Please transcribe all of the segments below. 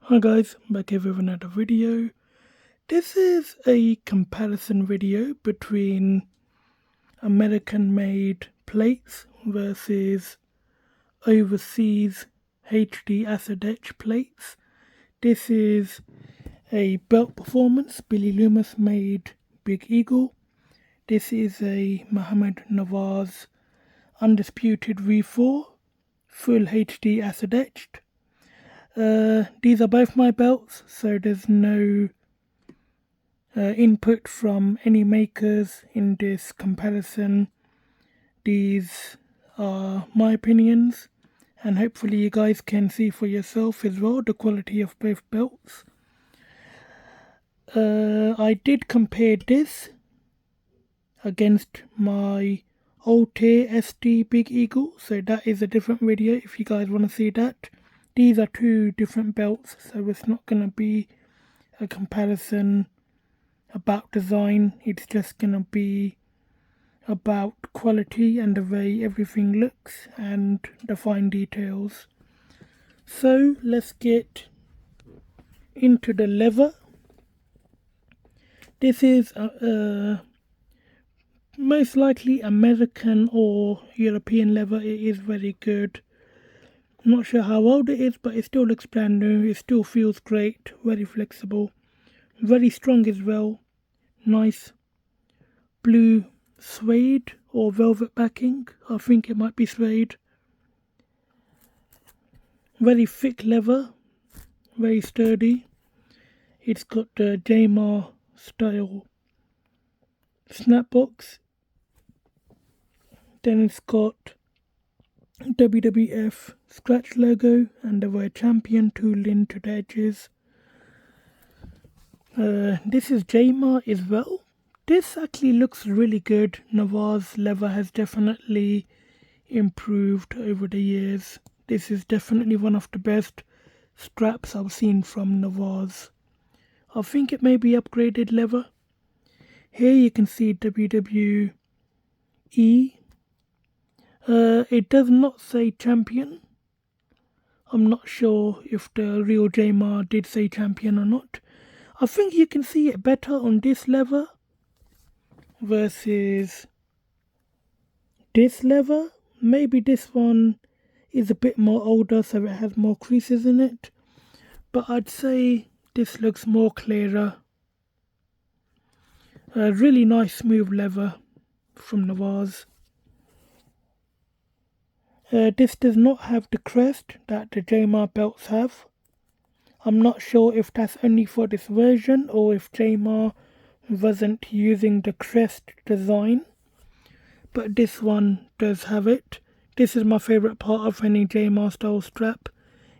Hi guys, back here with another video. This is a comparison video between American made plates versus overseas HD acid etch plates. This is a belt performance, Billy Loomis made Big Eagle. This is a Muhammad Nawaz Undisputed V4 full HD acid etched. These are both my belts, so there's no input from any makers in this comparison. These are my opinions, and hopefully you guys can see for yourself as well the quality of both belts. I did compare this against my Altair SD Big Eagle, so that is a different video if you guys want to see that. These are two different belts, so it's not going to be a comparison about design. It's just going to be about quality and the way everything looks and the fine details. So let's get into the leather. This is most likely American or European leather. It is very good. Not sure how old it is, but it still looks brand new. It still feels great, very flexible, very strong as well. Nice blue suede or velvet backing. I think it might be suede. Very thick leather, very sturdy. It's got the Jamar style snapbox. Then it's got WWF scratch logo and the word champion tooled into the edges. This is Jamar as well. This actually looks really good. Nawaz leather has definitely improved over the years. This is definitely one of the best straps I've seen from Nawaz. I think it may be upgraded leather. Here you can see WWE. It does not say champion. I'm not sure if the real Jamar did say champion or not. I think you can see it better on this leather versus this leather. Maybe this one is a bit more older, so it has more creases in it. But I'd say this looks more clearer. A really nice smooth leather from Nawaz. This does not have the crest that the Jamar belts have. I'm not sure if that's only for this version or if Jamar wasn't using the crest design. But this one does have it. This is my favourite part of any Jamar style strap.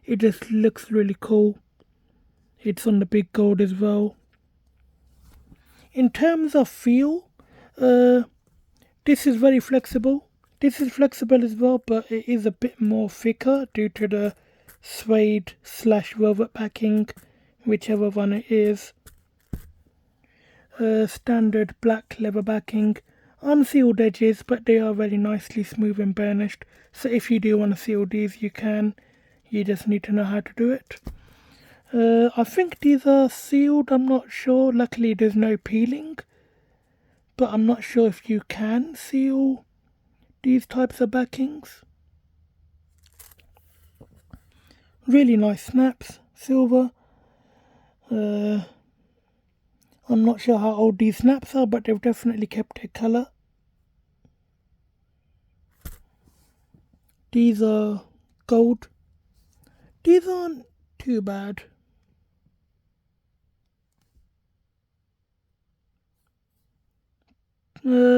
It just looks really cool. It's on the big gold as well. In terms of feel, this is very flexible. This is flexible as well, but it is a bit more thicker due to the suede / velvet backing, whichever one it is. Standard black leather backing, unsealed edges, but they are very nicely smooth and burnished. So if you do want to seal these, you can. You just need to know how to do it. I think these are sealed, I'm not sure. Luckily there's no peeling, but I'm not sure if you can seal these types of backings. Really nice snaps, silver. I'm not sure how old these snaps are, but they've definitely kept their colour. These are gold. These aren't too bad.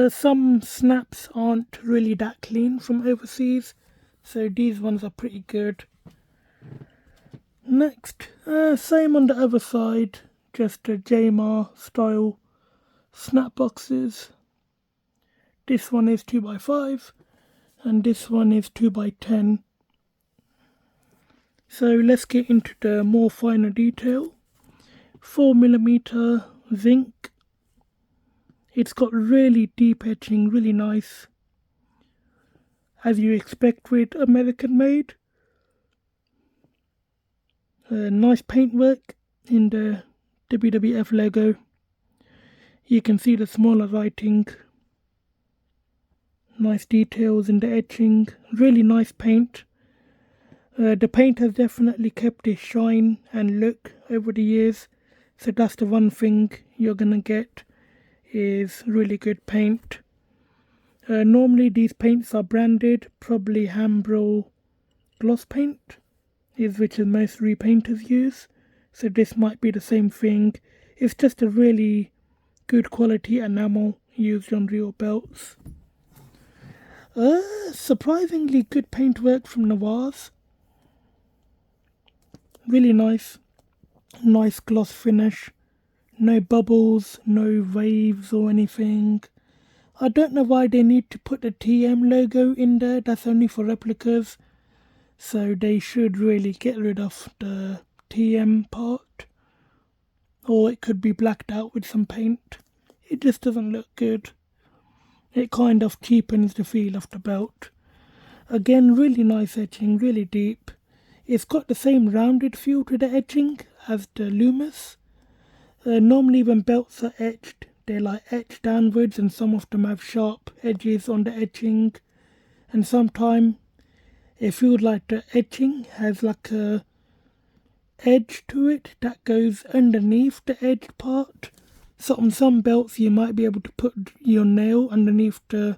Some snaps aren't really that clean from overseas, so these ones are pretty good. Next, same on the other side, just the Jamar style snap boxes. This one is 2x5 and this one is 2x10. So let's get into the more finer detail. 4mm zinc. It's got really deep etching, really nice, as you expect with American made. Nice paintwork in the WWF logo. You can see the smaller writing. Nice details in the etching. Really nice paint. The paint has definitely kept its shine and look over the years. So that's the one thing you're gonna get, is really good paint. Normally these paints are branded, probably Hambro gloss paint is which most repainters use. So this might be the same thing. It's just a really good quality enamel used on real belts. Surprisingly good paintwork from Nawaz. Really nice. Nice gloss finish. No bubbles, no waves or anything. I don't know why they need to put the TM logo in there. That's only for replicas. So they should really get rid of the TM part. Or it could be blacked out with some paint. It just doesn't look good. It kind of cheapens the feel of the belt. Again, really nice etching, really deep. It's got the same rounded feel to the etching as the Loomis. Normally when belts are etched, they're like etched downwards, and some of them have sharp edges on the etching. And sometimes it feels like the etching has like a edge to it that goes underneath the edged part. So on some belts you might be able to put your nail underneath the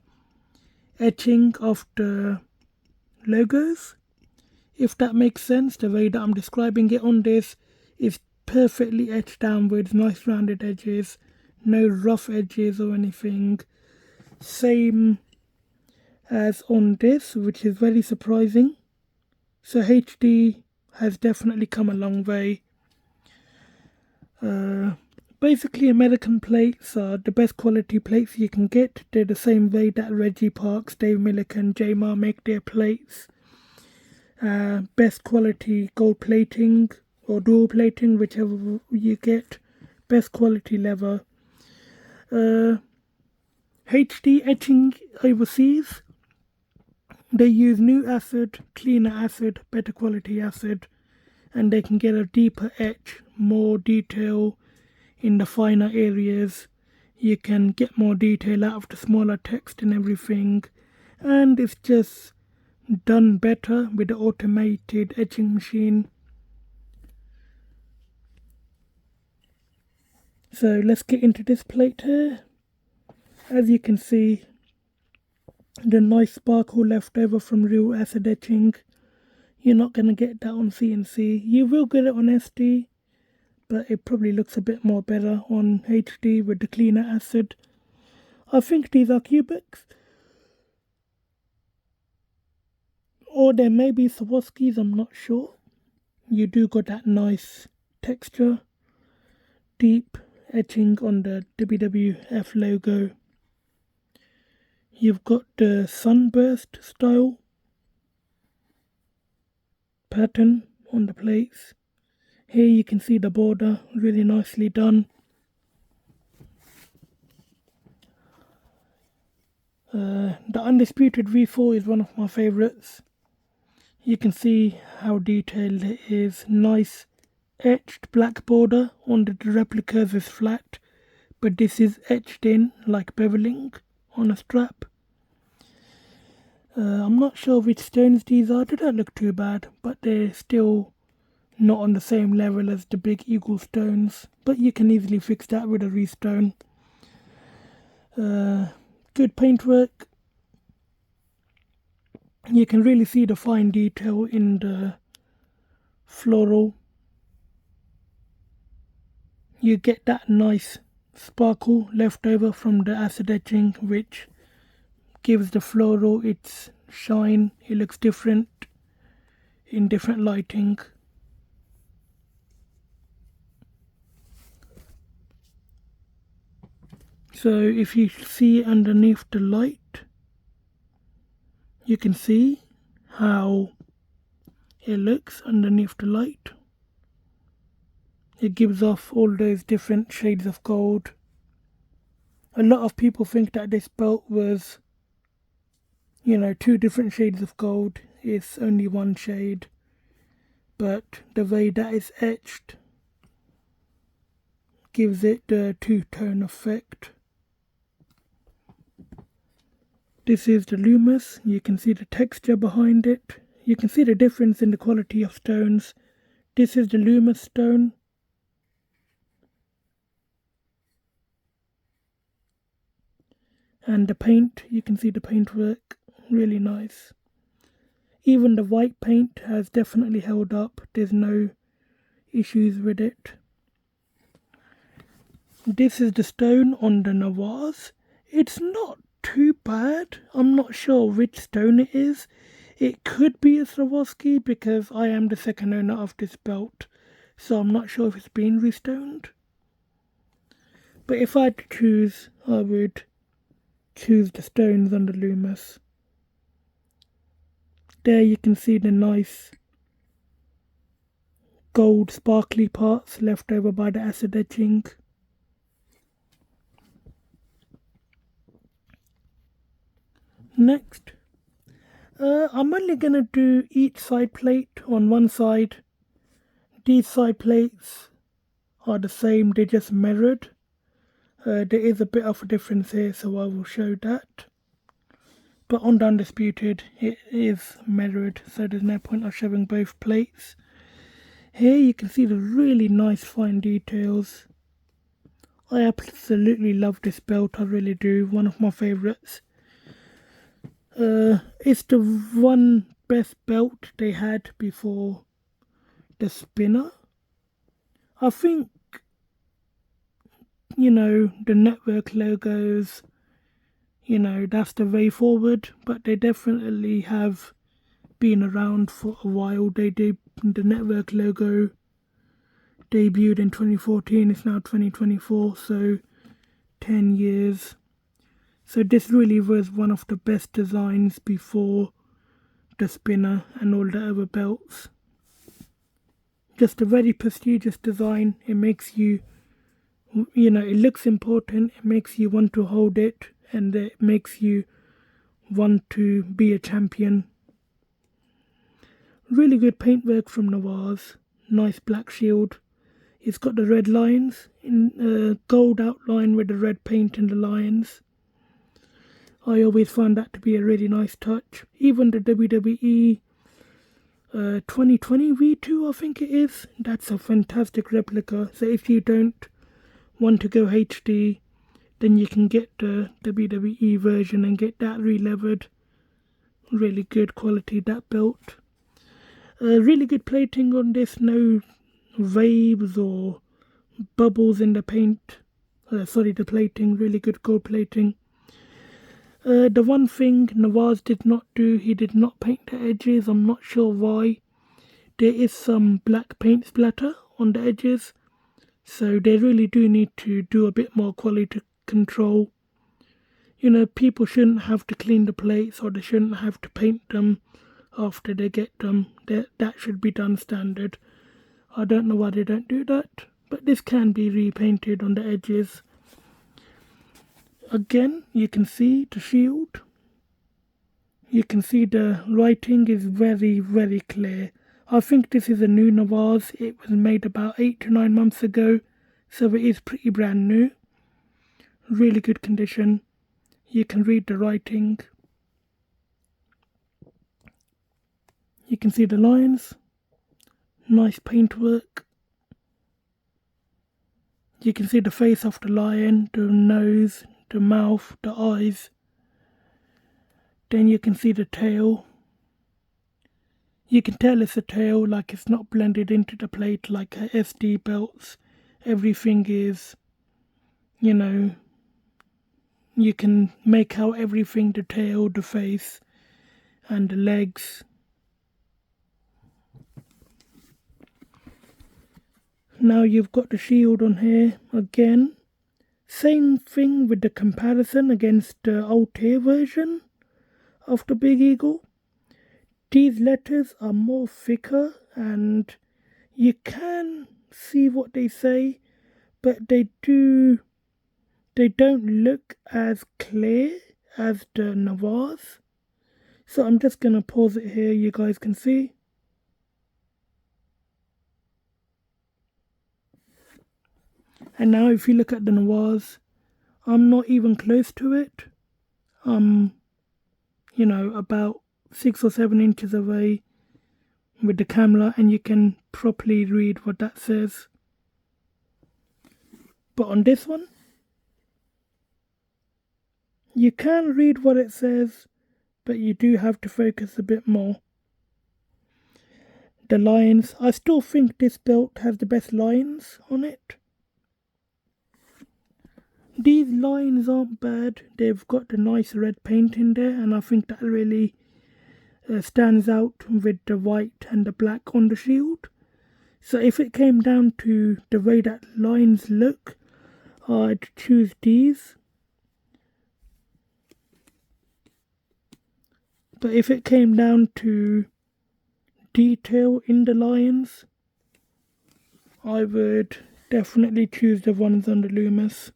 etching of the logos, if that makes sense. The way that I'm describing it on this is perfectly etched downwards, nice rounded edges, no rough edges or anything. Same as on this, which is very surprising. So HD has definitely come a long way. Basically American plates are the best quality plates you can get. They're the same way that Reggie Parks, Dave Milliken, J-Mar make their plates. Best quality gold plating or dual plating, whichever you get. Best quality leather. HD etching overseas, they use new acid, cleaner acid, better quality acid, and they can get a deeper etch, more detail in the finer areas. You can get more detail out of the smaller text and everything, and it's just done better with the automated etching machine. So let's get into this plate here. As you can see, the nice sparkle left over from real acid etching. You're not going to get that on CNC. You will get it on SD, but it probably looks a bit more better on HD with the cleaner acid. I think these are cubics, or there may be Swarovskis, I'm not sure. You do got that nice texture, deep etching on the WWF logo. You've got the sunburst style pattern on the plates. Here you can see the border, really nicely done. The Undisputed V4 is one of my favourites. You can see how detailed it is. Nice etched black border on the replicas is flat, but this is etched in like beveling on a strap. I'm not sure which stones these are. They don't look too bad, but they're still not on the same level as the big eagle stones. But you can easily fix that with a restone. Good paintwork. You can really see the fine detail in the floral. You get that nice sparkle left over from the acid etching, which gives the floral its shine. It looks different in different lighting. So if you see underneath the light, you can see how it looks underneath the light. It gives off all those different shades of gold. A lot of people think that this belt was, two different shades of gold. It's only one shade. but the way that is etched gives it the two-tone effect. This is the Loomis. You can see the texture behind it. You can see the difference in the quality of stones. This is the Loomis stone. And the paint, you can see the paintwork, really nice. Even the white paint has definitely held up. There's no issues with it. This is the stone on the Nawaz. It's not too bad. I'm not sure which stone it is. It could be a Swarovski because I am the second owner of this belt, so I'm not sure if it's been restoned. But if I had to choose, I would choose the stones on the Loomis. There you can see the nice gold sparkly parts left over by the acid etching. Next, I'm only going to do each side plate on one side. These side plates are the same, they're just mirrored. There is a bit of a difference here, so I will show that. But on the Undisputed, it is mirrored, so there's no point of showing both plates. Here you can see the really nice fine details. I absolutely love this belt, I really do, one of my favourites. It's the one best belt they had before the spinner. I think, you know, the network logos, you know, that's the way forward, but they definitely have been around for a while. The network logo debuted in 2014, it's now 2024, so 10 years. So this really was one of the best designs before the spinner and all the other belts. Just a very prestigious design. It makes you, you know, it looks important, it makes you want to hold it, and it makes you want to be a champion. Really good paintwork from Nawaz. Nice black shield. It's got the red lions in gold outline with the red paint and the lions. I always find that to be a really nice touch. Even the WWE 2020 V4, I think it is, that's a fantastic replica. So if you don't want to go HD, then you can get the WWE version and get that re-levered. Really good quality, that belt. Really good plating on this, no waves or bubbles in the paint. The plating, really good gold plating. The one thing Nawaz did not do, he did not paint the edges. I'm not sure why. There is some black paint splatter on the edges, so they really do need to do a bit more quality control. You know, people shouldn't have to clean the plates, or they shouldn't have to paint them after they get them. That should be done standard. I don't know why they don't do that, but this can be repainted on the edges. Again, you can see the shield. You can see the writing is very, very clear. I think this is a new Nawaz. It was made about 8 to 9 months ago, so it is pretty brand new. Really good condition. You can read the writing. You can see the lines. Nice paintwork. You can see the face of the lion, the nose, the mouth, the eyes. Then you can see the tail. You can tell it's a tail, like it's not blended into the plate like SD belts. Everything is, you know, you can make out everything, the tail, the face, and the legs. Now you've got the shield on here again. Same thing with the comparison against the old tier version of the Big Eagle. These letters are more thicker and you can see what they say, but they don't look as clear as the Nawaz. So I'm just going to pause it here, you guys can see. And now if you look at the Nawaz, I'm not even close to it. I'm, about 6 or 7 inches away with the camera, and you can properly read what that says. But on this one, you can read what it says, but you do have to focus a bit more. The lines, I still think this belt has the best lines on it. These lines aren't bad, they've got the nice red paint in there, and I think that really stands out with the white and the black on the shield. So if it came down to the way that lines look, I'd choose these. But if it came down to detail in the lines, I would definitely choose the ones on the Loomis.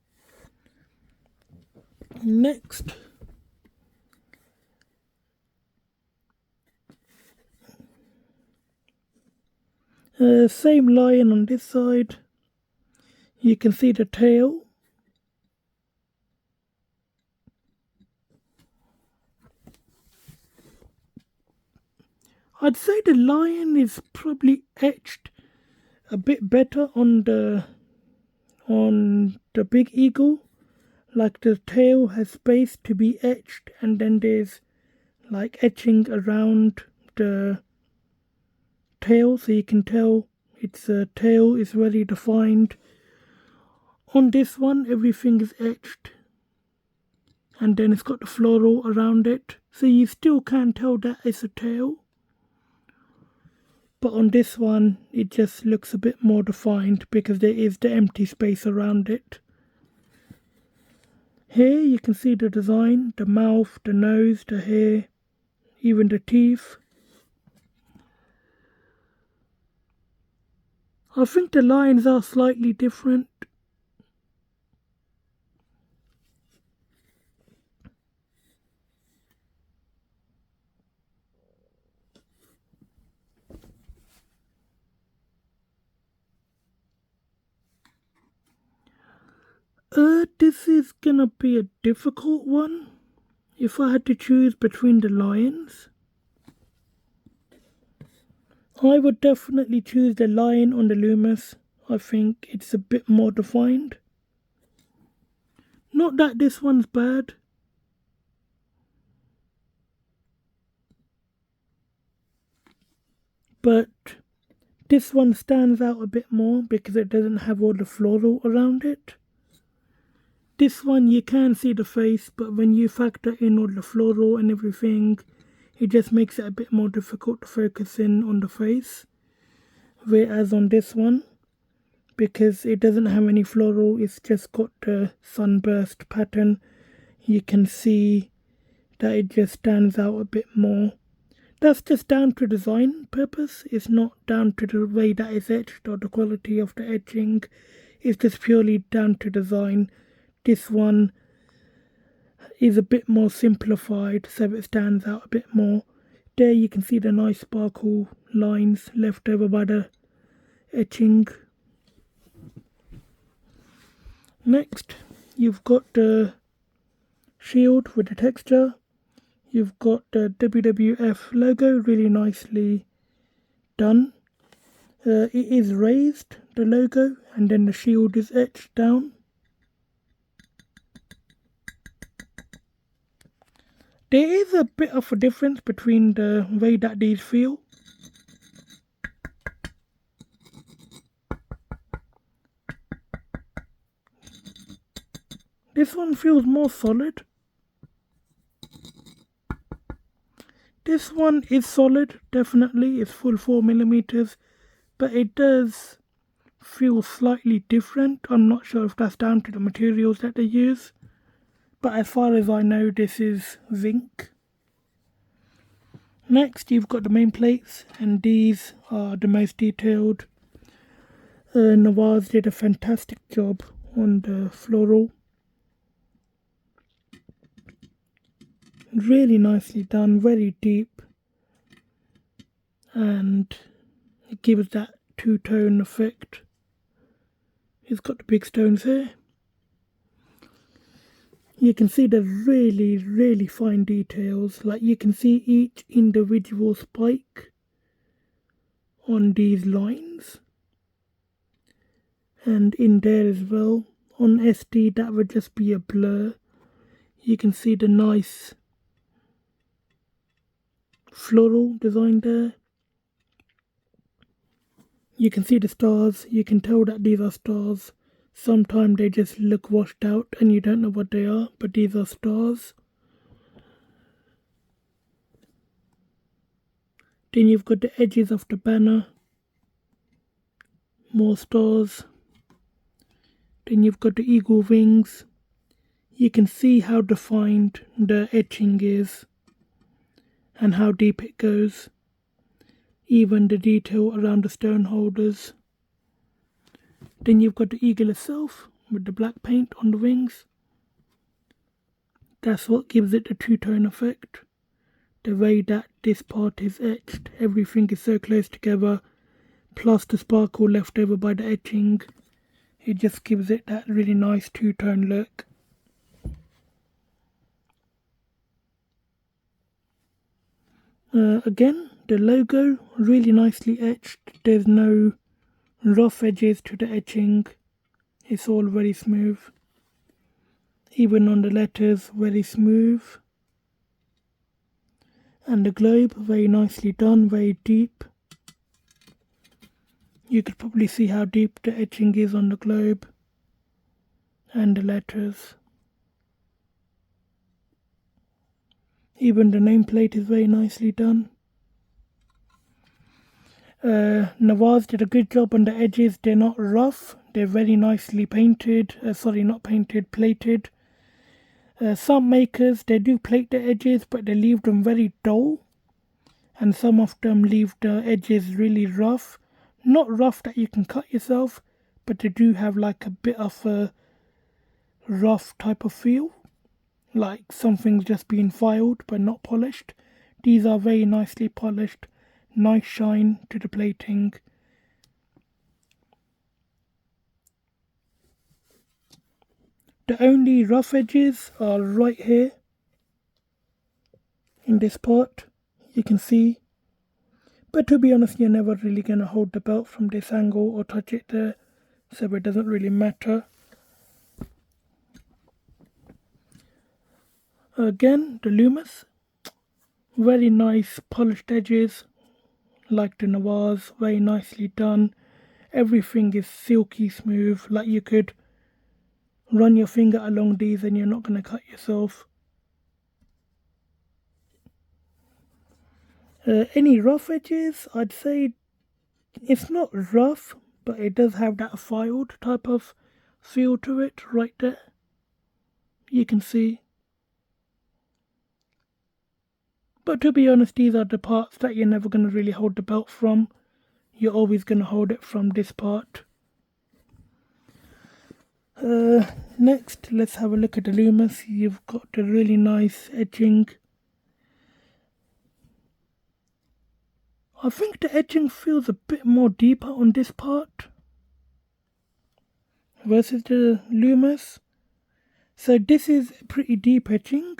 Next, same lion on this side. You can see the tail. I'd say the lion is probably etched a bit better on the big eagle. Like the tail has space to be etched, and then there's like etching around the tail, so you can tell its tail is very defined. On this one, everything is etched, and then it's got the floral around it, so you still can tell that it's a tail. But on this one, it just looks a bit more defined because there is the empty space around it. Here you can see the design, the mouth, the nose, the hair, even the teeth. I think the lines are slightly different. This is gonna be a difficult one. If I had to choose between the lions, I would definitely choose the lion on the Loomis. I think it's a bit more defined. Not that this one's bad. But this one stands out a bit more because it doesn't have all the floral around it. This one you can see the face, but when you factor in all the floral and everything, it just makes it a bit more difficult to focus in on the face. Whereas on this one, because it doesn't have any floral, it's just got the sunburst pattern, you can see that it just stands out a bit more. That's just down to design purpose. It's not down to the way that it's etched or the quality of the etching. It's just purely down to design. This one is a bit more simplified, so it stands out a bit more. There you can see the nice sparkle lines left over by the etching. Next, you've got the shield with the texture. You've got the WWF logo, really nicely done. It is raised, the logo, and then the shield is etched down. There is a bit of a difference between the way that these feel. This one feels more solid. This one is solid, definitely. It's full 4mm, but it does feel slightly different. I'm not sure if that's down to the materials that they use. But as far as I know, this is zinc. Next, you've got the main plates, and these are the most detailed. Nawaz did a fantastic job on the floral. Really nicely done, very deep, and it gives that two-tone effect. It's got the big stones here. You can see the really fine details. Like you can see each individual spike on these lines. And in there as well. On SD that would just be a blur. You can see the nice floral design there. You can see the stars. You can tell that these are stars. Sometimes they just look washed out and you don't know what they are, but these are stars. Then you've got the edges of the banner. More stars. Then you've got the eagle wings. You can see how defined the etching is and how deep it goes. Even the detail around the stone holders. Then you've got the eagle itself with the black paint on the wings. That's what gives it the two-tone effect. The way that this part is etched, everything is so close together, plus the sparkle left over by the etching. It just gives it that really nice two-tone look. Again, the logo really nicely etched. There's no rough edges to the etching. It's all very smooth. Even on the letters, very smooth. And the globe, very nicely done, very deep. You could probably see how deep the etching is on the globe. And the letters. Even the nameplate is very nicely done. Nawaz did a good job on the edges. They're not rough. They're very nicely painted. Not painted, plated. Some makers, they do plate the edges, but they leave them very dull. And some of them leave the edges really rough. Not rough that you can cut yourself, but they do have like a bit of a rough type of feel. Like something's just been filed but not polished. These are very nicely polished. Nice shine to the plating. The only rough edges are right here. In this part, you can see. But to be honest, you're never really going to hold the belt from this angle or touch it there. So it doesn't really matter. Again, the Loomis. Very nice polished edges. Like the Nawaz, very nicely done. Everything is silky smooth. Like you could run your finger along these and you're not going to cut yourself. Any rough edges, I'd say it's not rough, but it does have that filed type of feel to it right there. You can see. But to be honest, these are the parts that you're never going to really hold the belt from. You're always going to hold it from this part. Next, let's have a look at the Loomis. You've got the really nice edging. I think the edging feels a bit more deeper on this part versus the Loomis. So this is pretty deep etching.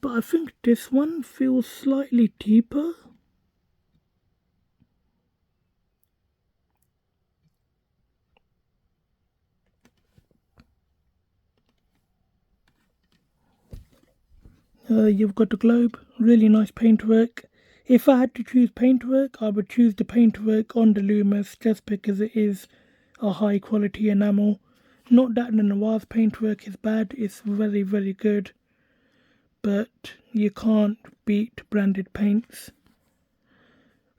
But I think this one feels slightly deeper. You've got the globe, really nice paintwork. If I had to choose paintwork, I would choose the paintwork on the Loomis just because it is a high quality enamel. Not that the Nawaz paintwork is bad, it's very good. But you can't beat branded paints.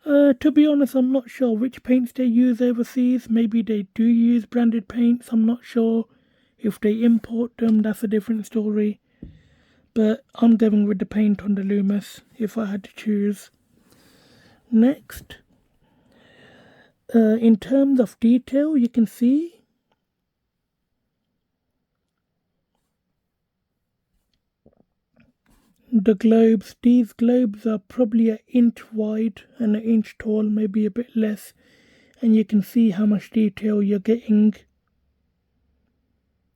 To be honest, I'm not sure which paints they use overseas. Maybe they do use branded paints, I'm not sure. If they import them, that's a different story. But I'm going with the paint on the Loomis if I had to choose. Next, in terms of detail, you can see the globes. These globes are probably an inch wide and an inch tall, maybe a bit less. and you can see how much detail you're getting.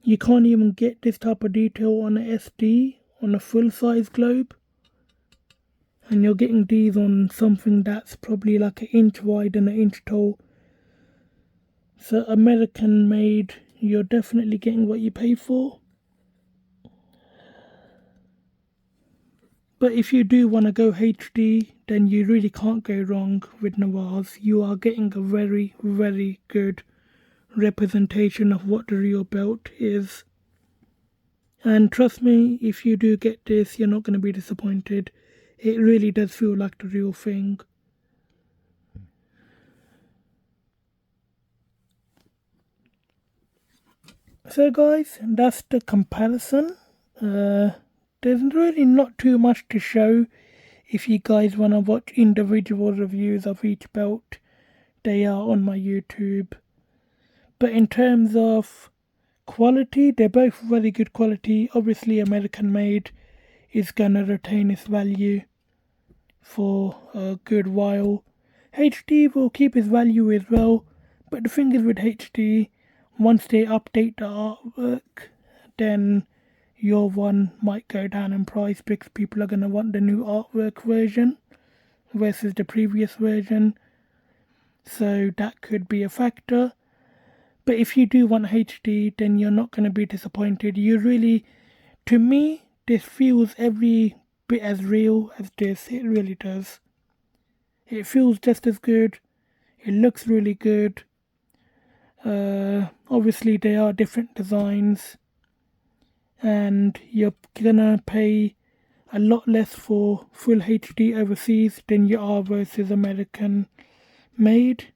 You can't even get this type of detail on a SD, on a full-size globe. And you're getting these on something that's probably like an inch wide and an inch tall. So American made, you're definitely getting what you pay for. But if you do want to go HD, then you really can't go wrong with Nawaz. You are getting a very, very good representation of what the real belt is. And trust me, if you do get this, you're not going to be disappointed. It really does feel like the real thing. So guys, that's the comparison. There's really not too much to show. If you guys want to watch individual reviews of each belt, they are on my YouTube. But in terms of quality, they're both very good quality. Obviously American made is gonna retain its value for a good while. HD will keep its value as well, but the thing is with HD, once they update the artwork, then your one might go down in price because people are gonna want the new artwork version versus the previous version. So that could be a factor. But if you do want HD, then you're not going to be disappointed. You really, to me, this feels every bit as real as this. It really does. It feels just as good. It looks really good. Obviously, there are different designs. And you're going to pay a lot less for full HD overseas than you are versus American made.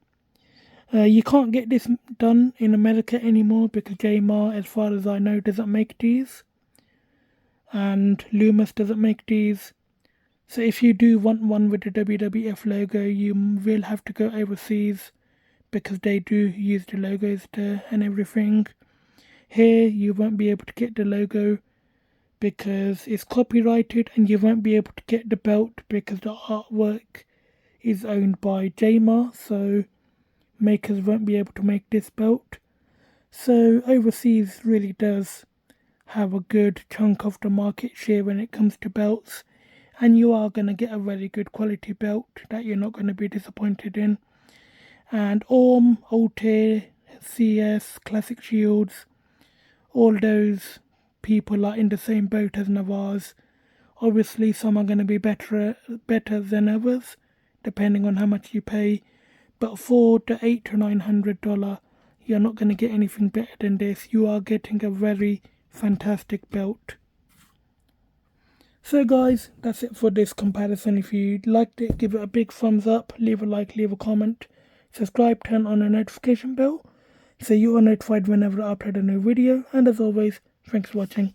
You can't get this done in America anymore because JMar, as far as I know, doesn't make these. And Loomis doesn't make these. So if you do want one with the WWF logo, you will have to go overseas because they do use the logos there and everything. Here you won't be able to get the logo because it's copyrighted, and you won't be able to get the belt because the artwork is owned by JMar, so makers won't be able to make this belt. So overseas really does have a good chunk of the market share when it comes to belts, and you are going to get a very good quality belt that you're not going to be disappointed in. And Orm, Altair, CS, Classic Shields, all those people are in the same boat as Nawaz. Obviously some are going to be better than others depending on how much you pay. But for the $800 to $900, you're not going to get anything better than this. You are getting a very fantastic belt. So guys, that's it for this comparison. If you liked it, give it a big thumbs up, leave a like, leave a comment, subscribe, turn on the notification bell so you are notified whenever I upload a new video. And as always, thanks for watching.